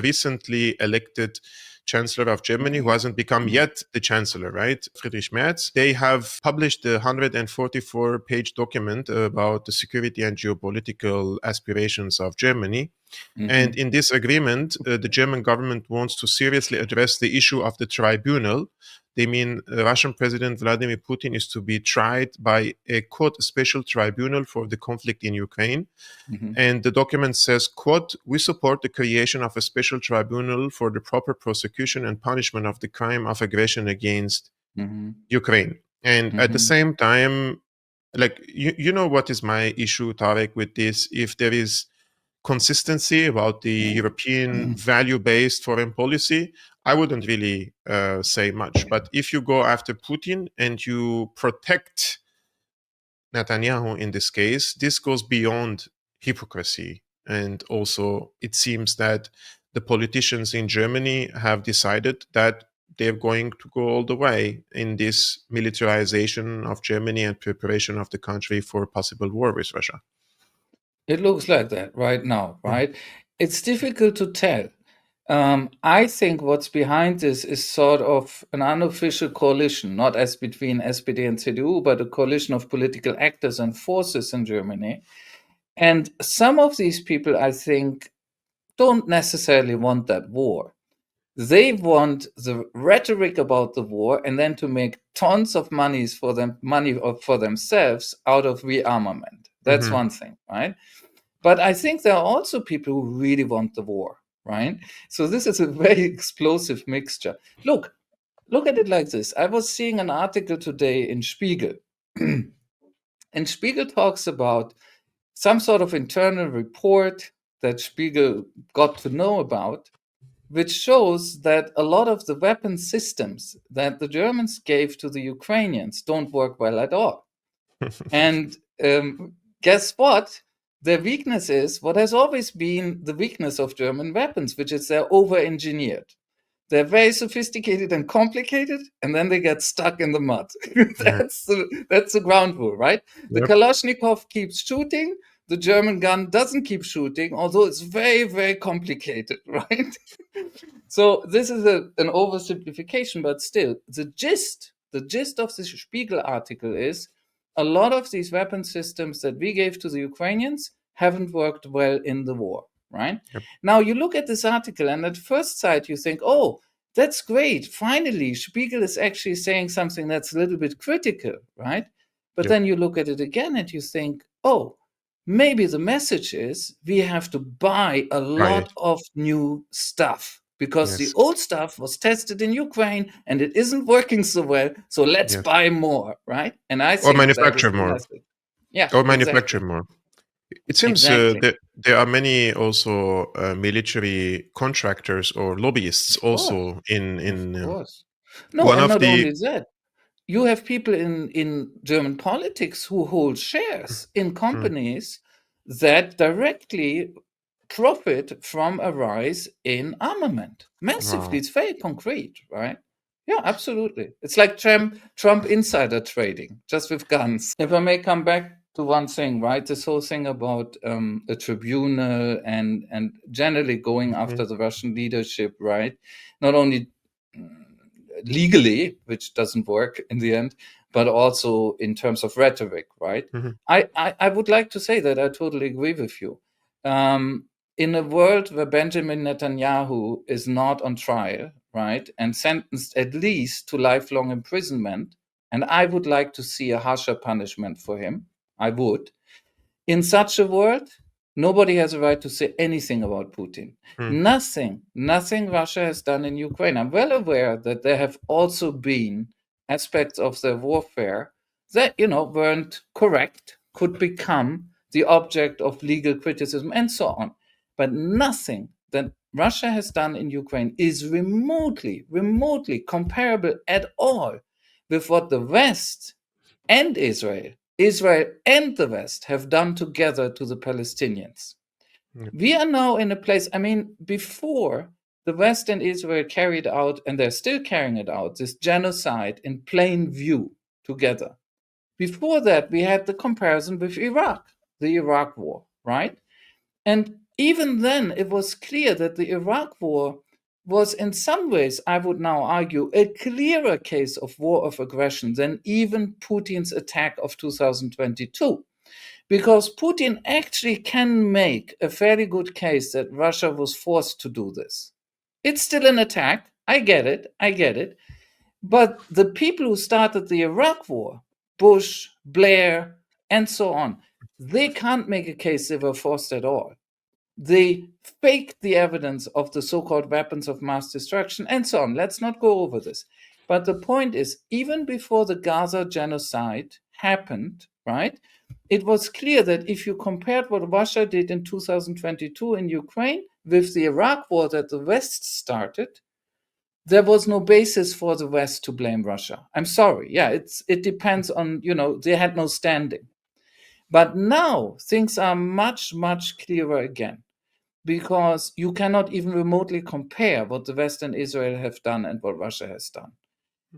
recently elected Chancellor of Germany, who hasn't become yet the Chancellor, right? Friedrich Merz. They have published a 144-page document about the security and geopolitical aspirations of Germany. And in this agreement, the German government wants to seriously address the issue of the tribunal. They mean Russian President Vladimir Putin is to be tried by a, quote, special tribunal for the conflict in Ukraine. And the document says, quote, we support the creation of a special tribunal for the proper prosecution and punishment of the crime of aggression against Ukraine. And at the same time, like, you know what is my issue, Tarek, with this? If there is consistency about the European value-based foreign policy, I wouldn't really say much. But if you go after Putin and you protect Netanyahu in this case, this goes beyond hypocrisy. And also, it seems that the politicians in Germany have decided that they're going to go all the way in this militarization of Germany and preparation of the country for a possible war with Russia. It looks like that right now, right? It's difficult to tell. I think what's behind this is sort of an unofficial coalition, not as between SPD and CDU, but a coalition of political actors and forces in Germany. And some of these people, I think, don't necessarily want that war. They want the rhetoric about the war and then to make tons of money for themselves out of rearmament. That's one thing, right? But I think there are also people who really want the war, right? So this is a very explosive mixture. Look at it like this. I was seeing an article today in Spiegel. And Spiegel talks about some sort of internal report that Spiegel got to know about, which shows that a lot of the weapon systems that the Germans gave to the Ukrainians don't work well at all. And guess what? Their weakness is what has always been the weakness of German weapons, which is they're over-engineered. They're very sophisticated and complicated, and then they get stuck in the mud. That's the ground rule, right? The Kalashnikov keeps shooting. The German gun doesn't keep shooting, although it's very, very complicated, right? So this is an oversimplification, but still, the gist of the Spiegel article is a lot of these weapon systems that we gave to the Ukrainians haven't worked well in the war, right? Now you look at this article, and at first sight you think, oh, that's great. Finally, Spiegel is actually saying something that's a little bit critical, right? But then you look at it again and you think, oh, maybe the message is we have to buy a lot of new stuff because the old stuff was tested in Ukraine and it isn't working so well. So let's buy more, right? And I think or manufacture more. Yeah, or manufacture more. It seems that there are many also military contractors or lobbyists also in of course. No, and not only that. You have people in German politics who hold shares in companies that directly profit from a rise in armament. Massively. It's very concrete, right? Yeah, absolutely. It's like Trump insider trading, just with guns. If I may come back to one thing, right? This whole thing about a tribunal and generally going after the Russian leadership, right? Not only legally, which doesn't work in the end, but also in terms of rhetoric, right? I would like to say that I totally agree with you. In a world where Benjamin Netanyahu is not on trial, right, and sentenced at least to lifelong imprisonment, and I would like to see a harsher punishment for him, I would. In such a world, nobody has a right to say anything about Putin. Nothing Russia has done in Ukraine. I'm well aware that there have also been aspects of their warfare that, weren't correct, could become the object of legal criticism and so on. But nothing that Russia has done in Ukraine is remotely comparable at all with what the West and Israel and the West have done together to the Palestinians. We are now in a place, before the West and Israel carried out, and they're still carrying it out, this genocide in plain view together. Before that, we had the comparison with Iraq, the Iraq war, right? And even then, it was clear that the Iraq War was, in some ways, I would now argue, a clearer case of war of aggression than even Putin's attack of 2022. Because Putin actually can make a fairly good case that Russia was forced to do this. It's still an attack. I get it. But the people who started the Iraq War, Bush, Blair, and so on, they can't make a case they were forced at all. They faked the evidence of the so called weapons of mass destruction and so on. Let's not go over this. But the point is, even before the Gaza genocide happened, right, it was clear that if you compared what Russia did in 2022 in Ukraine with the Iraq war that the West started, there was no basis for the West to blame Russia. I'm sorry. Yeah, it depends on, they had no standing. But now things are much, much clearer again, because you cannot even remotely compare what the West and Israel have done and what Russia has done.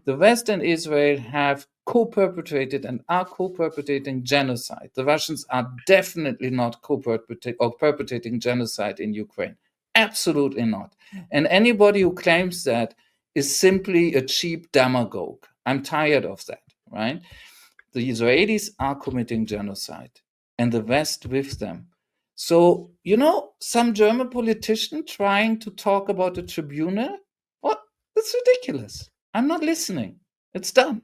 The West and Israel have co-perpetrated and are co-perpetrating genocide. The Russians are definitely not co-perpetrating or perpetrating genocide in Ukraine. Absolutely not. And anybody who claims that is simply a cheap demagogue. I'm tired of that, right? The Israelis are committing genocide and the West with them. So, some German politician trying to talk about a tribunal? What? That's ridiculous. I'm not listening. It's done.